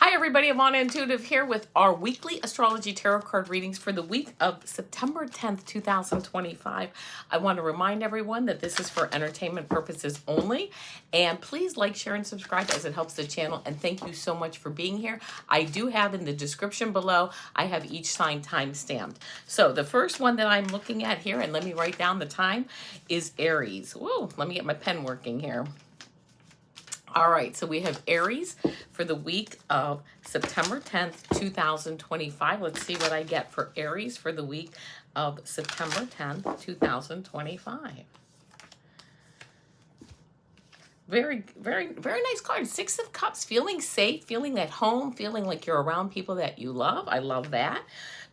Hi everybody, Avana Intuitive here with our weekly astrology tarot card readings for the week of September 10th, 2025. I want to remind everyone that this is for entertainment purposes only, and please like, share, and subscribe as it helps the channel, and thank you so much for being here. I do have in the description below, I have each sign time stamped. So the first one that I'm looking at here, and let me write down the time, is Aries. Whoa, let me get my pen working here. All right, so we have Aries for the week of September 10th, 2025. Let's see what I get for Aries for the week of September 10th, 2025. Very nice card. Six of Cups, feeling safe, feeling at home, feeling like you're around people that you love. I love that.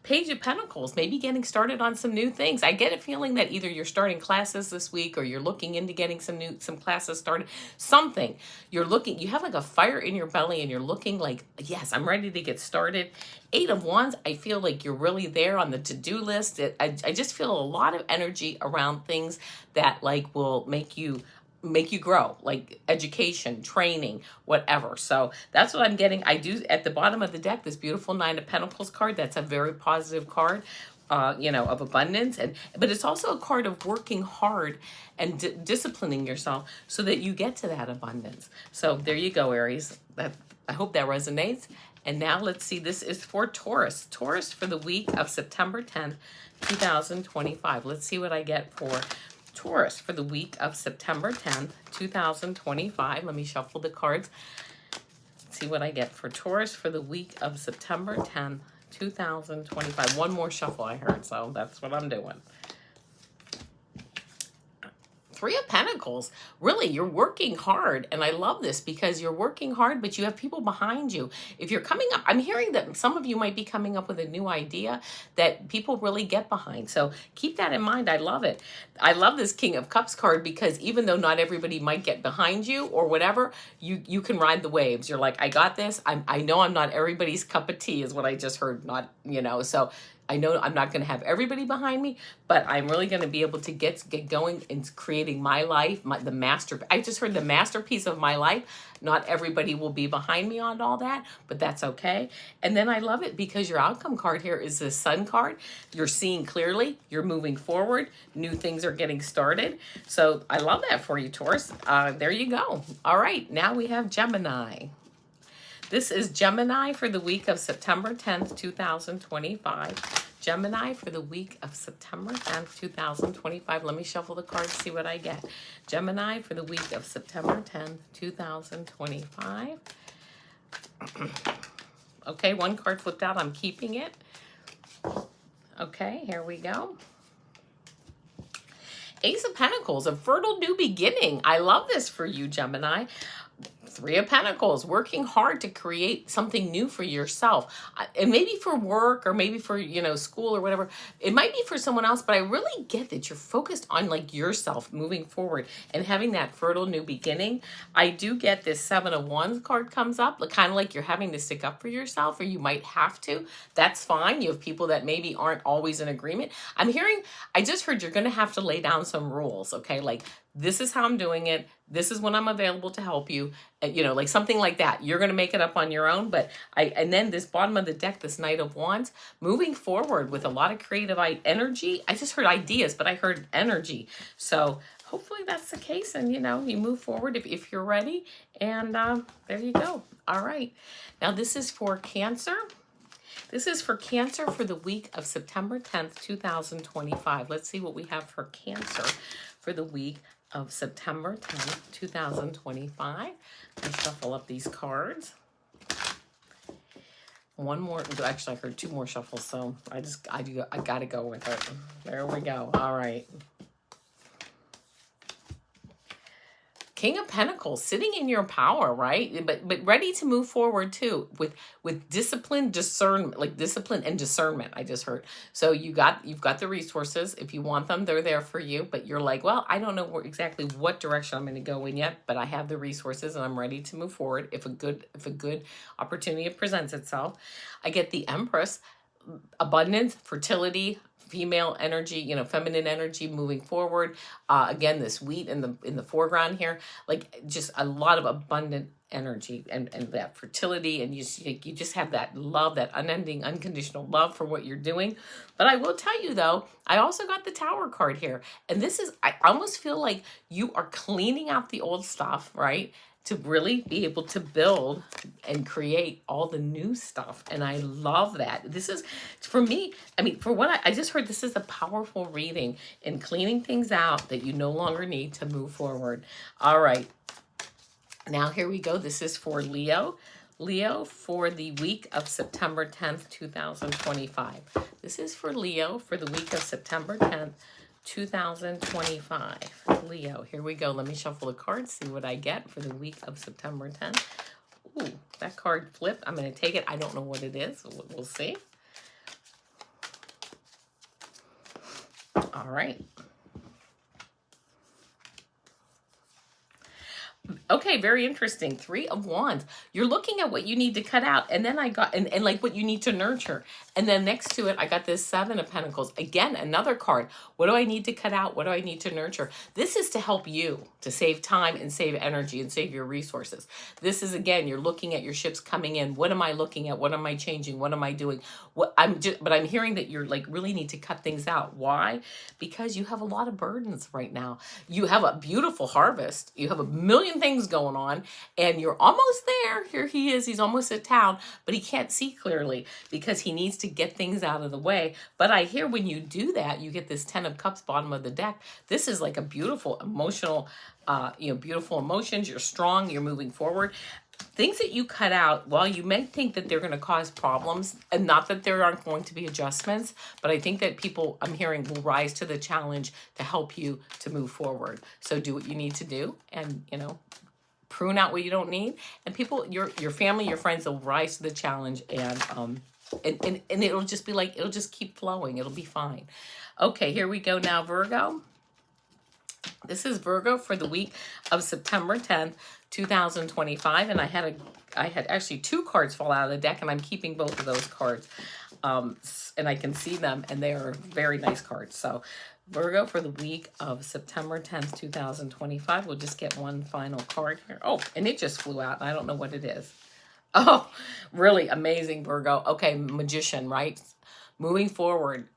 Page of Pentacles, maybe getting started on some new things. I get a feeling that either you're starting classes this week or you're looking into getting some classes started. Something. You have like a fire in your belly and you're looking like, yes, I'm ready to get started. Eight of Wands, I feel like you're really there on the to-do list. I just feel a lot of energy around things that like will make you grow, like education, training, whatever. So that's what I'm getting. I do at the bottom of the deck, this beautiful Nine of Pentacles card. That's a very positive card, of abundance. But it's also a card of working hard and disciplining yourself so that you get to that abundance. So there you go, Aries. I hope that resonates. And now let's see, this is for Taurus. Taurus for the week of September 10th, 2025. Let's see what I get for Taurus for the week of September 10th, 2025. Let me shuffle the cards. See what I get for Taurus for the week of September 10th, 2025. One more shuffle I heard, so that's what I'm doing. Three of Pentacles. Really, you're working hard. And I love this because you're working hard, but you have people behind you. If you're coming up, I'm hearing that some of you might be coming up with a new idea that people really get behind. So keep that in mind. I love it. I love this King of Cups card because even though not everybody might get behind you or whatever, you can ride the waves. You're like, I got this. I know I'm not everybody's cup of tea is what I just heard. So I know I'm not going to have everybody behind me, but I'm really going to be able to get going in creating my life, I just heard the masterpiece of my life. Not everybody will be behind me on all that, but that's okay. And then I love it because your outcome card here is the Sun card. You're seeing clearly, you're moving forward, new things are getting started. So I love that for you, Taurus. There you go. All right, now we have Gemini. This is Gemini for the week of September 10th, 2025. Gemini for the week of September 10th, 2025. Let me shuffle the cards, see what I get. Gemini for the week of September 10th, 2025. Okay, one card flipped out. I'm keeping it. Okay, here we go. Ace of Pentacles, a fertile new beginning. I love this for you, Gemini. Three of Pentacles, working hard to create something new for yourself. And maybe for work or maybe for, school or whatever. It might be for someone else, but I really get that you're focused on like yourself moving forward and having that fertile new beginning. I do get this Seven of Wands card comes up, kind of like you're having to stick up for yourself or you might have to. That's fine. You have people that maybe aren't always in agreement. I just heard you're going to have to lay down some rules, okay? Like, this is how I'm doing it. This is when I'm available to help you. Like something like that. You're going to make it up on your own. And then this bottom of the deck, this Knight of Wands, moving forward with a lot of creative energy. I just heard ideas, but I heard energy. So hopefully that's the case. And, you move forward if you're ready. And there you go. All right. Now this is for Cancer. This is for Cancer for the week of September 10th, 2025. Let's see what we have for Cancer for the week of September 10th, 2025. Let's shuffle up these cards. One more, actually I heard two more shuffles, so I gotta go with it. There we go. All right. King of Pentacles, sitting in your power, right? But ready to move forward too with discipline, discernment, like discipline and discernment. I just heard. So you've got the resources. If you want them, they're there for you. But you're like, well, I don't know exactly what direction I'm going to go in yet, but I have the resources and I'm ready to move forward if a good opportunity presents itself. I get the Empress, abundance, fertility, female energy, feminine energy moving forward. Again, this wheat in the foreground here, like just a lot of abundant energy and that fertility, and you just have that love, that unending, unconditional love for what you're doing. But I will tell you though, I also got the Tower card here, and this is, I almost feel like you are cleaning out the old stuff, right? To really be able to build and create all the new stuff. And I love that. This is, for me, I mean, for what I just heard, this is a powerful reading in cleaning things out that you no longer need to move forward. All right. Now here we go. This is for Leo. Leo for the week of September 10th, 2025. This is for Leo for the week of September 10th, 2025. Leo, here we go. Let me shuffle the cards, see what I get for the week of September 10th. Ooh, that card flipped. I'm going to take it. I don't know what it is. We'll see. All right. Okay, very interesting. 3 of Wands. You're looking at what you need to cut out, and then I got, and like what you need to nurture. And then next to it, I got this 7 of Pentacles. Again, another card. What do I need to cut out? What do I need to nurture? This is to help you to save time and save energy and save your resources. This is, again, you're looking at your ships coming in. What am I looking at? What am I changing? What am I doing? But I'm hearing that you're like really need to cut things out. Why? Because you have a lot of burdens right now. You have a beautiful harvest. You have a million things going on, and you're almost there. Here he is. He's almost at town, but he can't see clearly because he needs to get things out of the way. But I hear when you do that, you get this 10 of Cups, bottom of the deck. This is like a beautiful emotional, beautiful emotions. You're strong. You're moving forward. Things that you cut out, while you may think that they're going to cause problems, and not that there aren't going to be adjustments, but I think that people, I'm hearing, will rise to the challenge to help you to move forward. So do what you need to do, and, prune out what you don't need. And people, your family, your friends will rise to the challenge, and it'll just be like, it'll just keep flowing. It'll be fine. Okay, here we go now, Virgo. This is Virgo for the week of September 10th, 2025. And I had actually 2 cards fall out of the deck, and I'm keeping both of those cards. And I can see them, and they are very nice cards. So Virgo for the week of September 10th, 2025. We'll just get one final card here. Oh, and it just flew out. I don't know what it is. Oh, really amazing, Virgo. Okay, Magician, right? Moving forward.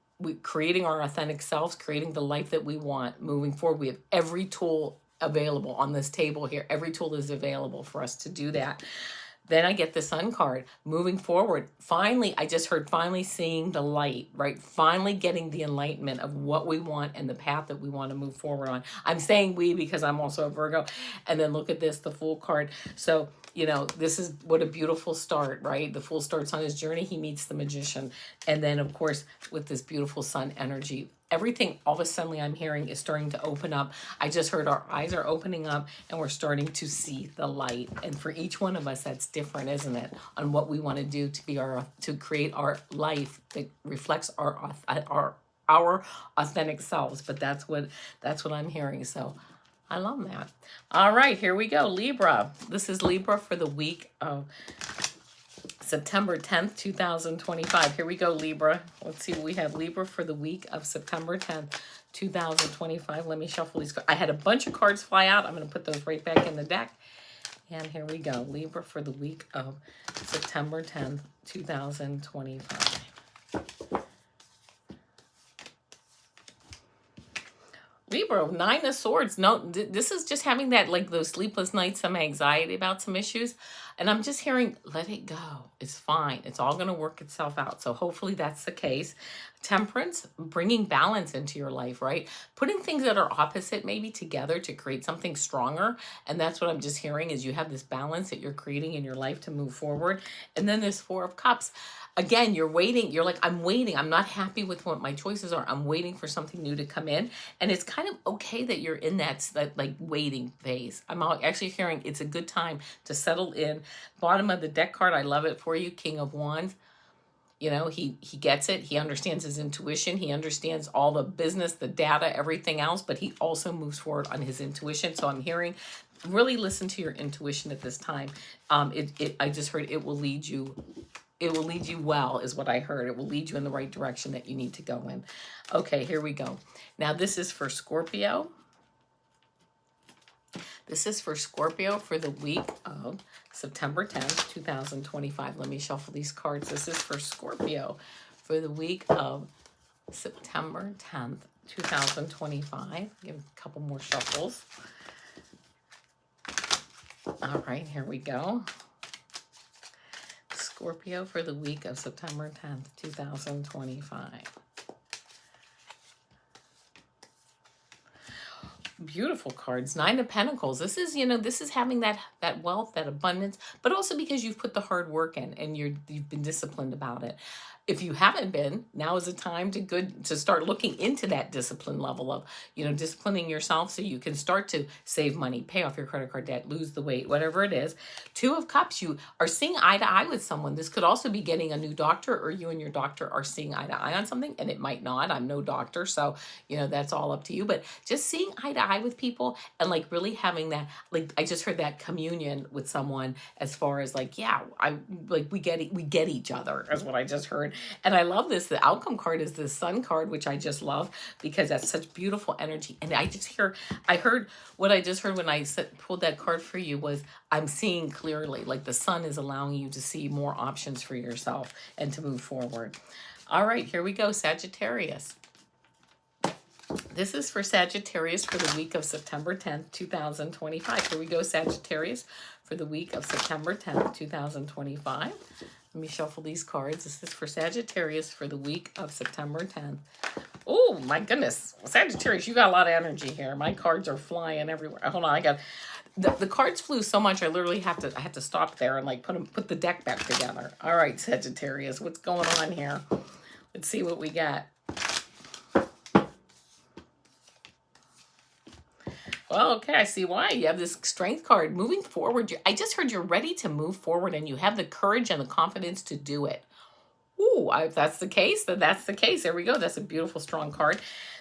Creating our authentic selves, creating the life that we want. Moving forward, we have every tool available on this table here. Every tool is available for us to do that. Then I get the Sun card. Moving forward, finally, I just heard finally seeing the light, right? Finally getting the enlightenment of what we want and the path that we want to move forward on. I'm saying we because I'm also a Virgo. And then look at this, the Fool card. So, this is what a beautiful start, right? The Fool starts on his journey. He meets the Magician. And then, of course, with this beautiful Sun energy, everything all of a sudden I'm hearing is starting to open up. I just heard our eyes are opening up, and we're starting to see the light. And for each one of us, that's different, isn't it? On what we want to do to create our life that reflects our authentic selves. But that's what I'm hearing. So I love that. All right, here we go. Libra. This is Libra for the week of September 10th, 2025. Here we go, Libra. Let's see what we have. Libra for the week of September 10th, 2025. Let me shuffle these cards. I had a bunch of cards fly out. I'm going to put those right back in the deck. And here we go. Libra for the week of September 10th, 2025. Libra, 9 of Swords. No, this is just having that, like those sleepless nights, some anxiety about some issues. And I'm just hearing, let it go. It's fine. It's all going to work itself out. So hopefully that's the case. Temperance, bringing balance into your life, right? Putting things that are opposite maybe together to create something stronger. And that's what I'm just hearing is you have this balance that you're creating in your life to move forward. And then this 4 of Cups. Again, you're waiting. You're like, I'm waiting. I'm not happy with what my choices are. I'm waiting for something new to come in. And it's kind of okay that you're in that like waiting phase. I'm actually hearing it's a good time to settle in. Bottom of the deck card, I love it for you, King of Wands. He gets it. He understands his intuition. He understands all the business, the data, everything else, but he also moves forward on his intuition. So I'm hearing, really listen to your intuition at this time. I just heard it will lead you. It will lead you well, is what I heard. It will lead you in the right direction that you need to go in. Okay, here we go. Now, this is for Scorpio. This is for Scorpio for the week of September 10th, 2025. Let me shuffle these cards. This is for Scorpio for the week of September 10th, 2025. Give a couple more shuffles. All right, here we go. Scorpio for the week of September 10th, 2025. Beautiful cards. Nine of Pentacles. This is, you know, this is having that wealth, that abundance, but also because you've put the hard work in and you've been disciplined about it. If you haven't been, now is the time to start looking into that discipline level of, you know, disciplining yourself so you can start to save money, pay off your credit card debt, lose the weight, whatever it is. Two of Cups, you are seeing eye to eye with someone. This could also be getting a new doctor, or you and your doctor are seeing eye to eye on something, and it might not. I'm no doctor, so, you know, that's all up to you. But just seeing eye to eye with people and like really having that, like I just heard that communion with someone as far as like, yeah, we get each other is what I just heard. And I love this. The outcome card is the Sun card, which I just love because that's such beautiful energy. And I heard what I just heard when I pulled that card for you was I'm seeing clearly, like the sun is allowing you to see more options for yourself and to move forward. All right, here we go, Sagittarius. This is for Sagittarius for the week of September 10th, 2025. Here we go, Sagittarius, for the week of September 10th, 2025. Let me shuffle these cards. This is for Sagittarius for the week of September 10th. Oh, my goodness. Sagittarius, you got a lot of energy here. My cards are flying everywhere. Hold on, I got... The cards flew so much, I literally had to stop there and like put the deck back together. All right, Sagittarius, what's going on here? Let's see what we got. Well, okay, I see why. You have this Strength card. Moving forward, I just heard you're ready to move forward and you have the courage and the confidence to do it. Ooh, if that's the case, then that's the case. There we go. That's a beautiful, strong card.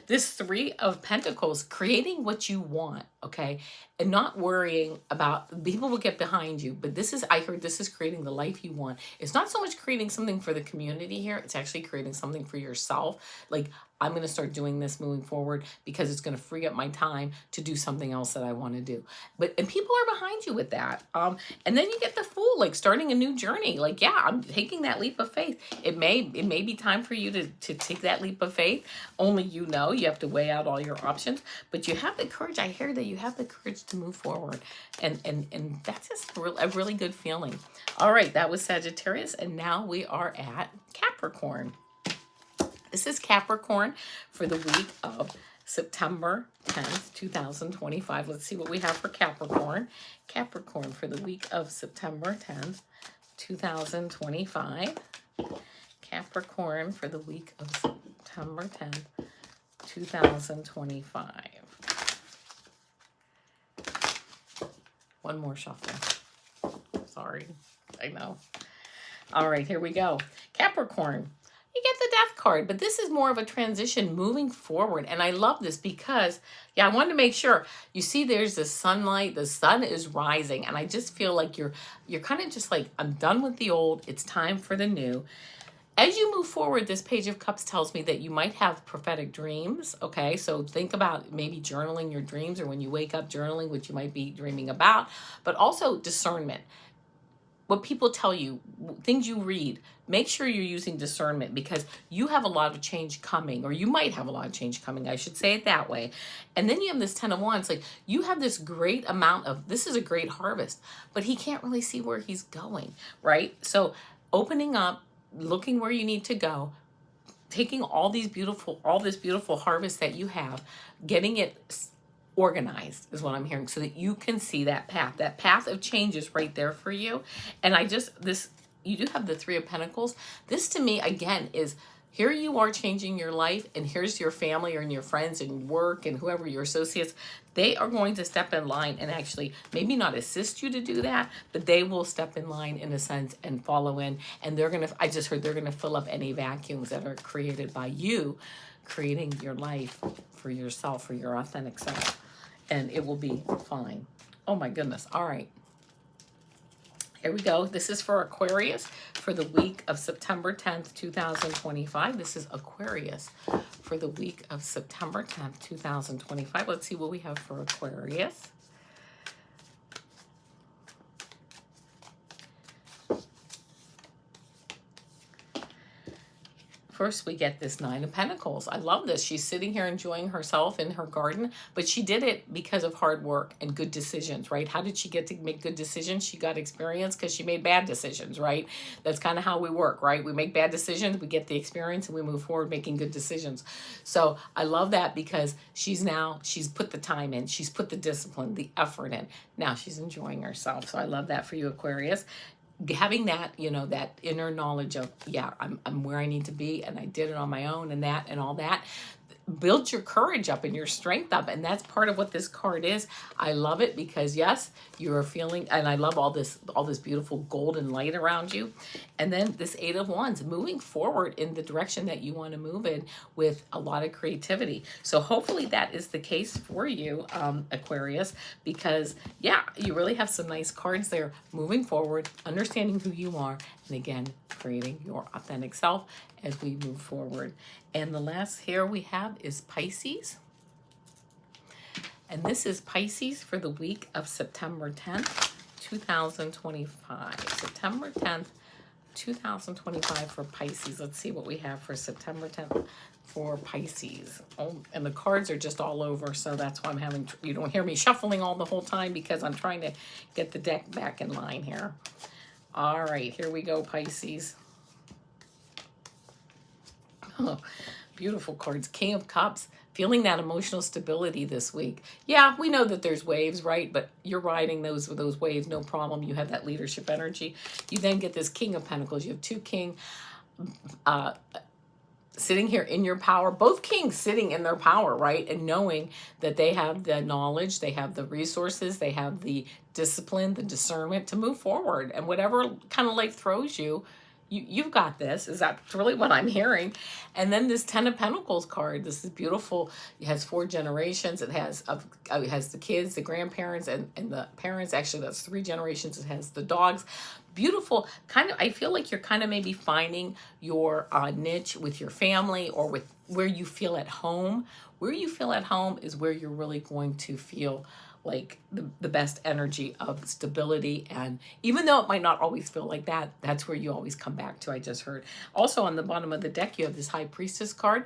This Three of Pentacles, creating what you want, okay? And not worrying about, people will get behind you, but I heard this is creating the life you want. It's not so much creating something for the community here. It's actually creating something for yourself. Like, I'm going to start doing this moving forward because it's going to free up my time to do something else that I want to do. And people are behind you with that. And then you get the Fool, like starting a new journey. Like, yeah, I'm taking that leap of faith. It may be time for you to take that leap of faith. Only you know. You have to weigh out all your options. But you have the courage. I hear that you have the courage to move forward. And that's just a really good feeling. All right, that was Sagittarius. And now we are at Capricorn. This is Capricorn for the week of September 10th, 2025. Let's see what we have for Capricorn. Capricorn for the week of September 10th, 2025. Capricorn for the week of September 10th, 2025. One more shuffle. Sorry, I know. All right, here we go. Capricorn. You get the Death card, but this is more of a transition moving forward. And I love this because, yeah, I wanted to make sure. You see there's the sunlight, the sun is rising, and I just feel like you're kind of just like, I'm done with the old, it's time for the new. As you move forward, this Page of Cups tells me that you might have prophetic dreams, okay? So think about maybe journaling your dreams, or when you wake up journaling what you might be dreaming about, but also discernment. What people tell you, things you read, make sure you're using discernment because you have a lot of change coming, or you might have a lot of change coming. I should say it that way. And then you have this 10 of Wands. Like, you have this great amount of, this is a great harvest, but he can't really see where he's going, right? So opening up, looking where you need to go, taking all this beautiful harvest that you have, getting it organized is what I'm hearing, so that you can see that path of change is right there for you. And you do have the Three of Pentacles. This to me again is, here you are changing your life, and here's your family and your friends and work and whoever your associates, they are going to step in line and actually maybe not assist you to do that, but they will step in line in a sense and follow in, and I just heard they're gonna fill up any vacuums that are created by you creating your life for yourself, for your authentic self, and it will be fine. Oh my goodness. All right. Here we go. This is for Aquarius for the week of September 10th, 2025. This is Aquarius for the week of September 10th, 2025. Let's see what we have for Aquarius. course, we get this Nine of Pentacles. I love this. She's sitting here enjoying herself in her garden, but she did it because of hard work and good decisions, right? How did she get to make good decisions? She got experience because she made bad decisions, right? That's kind of how we work, right? We make bad decisions, we get the experience, and we move forward making good decisions. So I love that because she's put the time in, she's put the discipline, the effort in. Now she's enjoying herself. So I love that for you, Aquarius. Having that, you know, that inner knowledge of, yeah, I'm where I need to be, and I did it on my own, and that and all that builds your courage up and your strength up, and that's part of what this card is. I love it because yes, you're feeling, and I love all this beautiful golden light around you. And then this Eight of Wands, moving forward in the direction that you want to move in with a lot of creativity. So hopefully that is the case for you, Aquarius, because yeah, you really have some nice cards there. Moving forward, understanding who you are, and again, creating your authentic self as we move forward. And the last here we have is Pisces. And this is Pisces for the week of September 10th, 2025. September 10th, 2025 for Pisces. Let's see what we have for September 10th for Pisces. Oh, and the cards are just all over, so that's why I'm having, you don't hear me shuffling all the whole time because I'm trying to get the deck back in line here. All right, here we go, Pisces. Oh, beautiful cards. King of Cups, feeling that emotional stability this week. Yeah, we know that there's waves, right? But you're riding those waves, no problem. You have that leadership energy. You then get this King of Pentacles. You have two king sitting here in your power, both kings sitting in their power, right? And knowing that they have the knowledge, they have the resources, they have the discipline, the discernment to move forward. And whatever kind of life throws you, you've got this. Is that really what I'm hearing? And then this Ten of Pentacles card. This is beautiful. It has 4 generations. It has the kids, the grandparents, and the parents. Actually, that's 3 generations. It has the dogs. Beautiful. Kind of, I feel like you're kind of maybe finding your niche with your family or with where you feel at home. Where you feel at home is where you're really going to feel like the best energy of stability. And even though it might not always feel like that, that's where you always come back to. I just heard. Also on the bottom of the deck, you have this High Priestess card.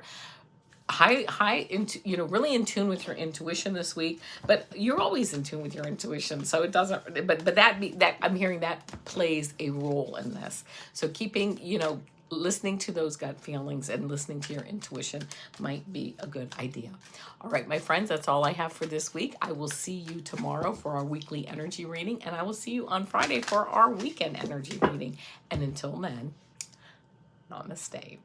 Really in tune with your intuition this week, but you're always in tune with your intuition. So it doesn't, but that I'm hearing that plays a role in this. So keeping, listening to those gut feelings and listening to your intuition might be a good idea. All right, my friends, that's all I have for this week. I will see you tomorrow for our weekly energy reading, and I will see you on Friday for our weekend energy reading. And until then, namaste.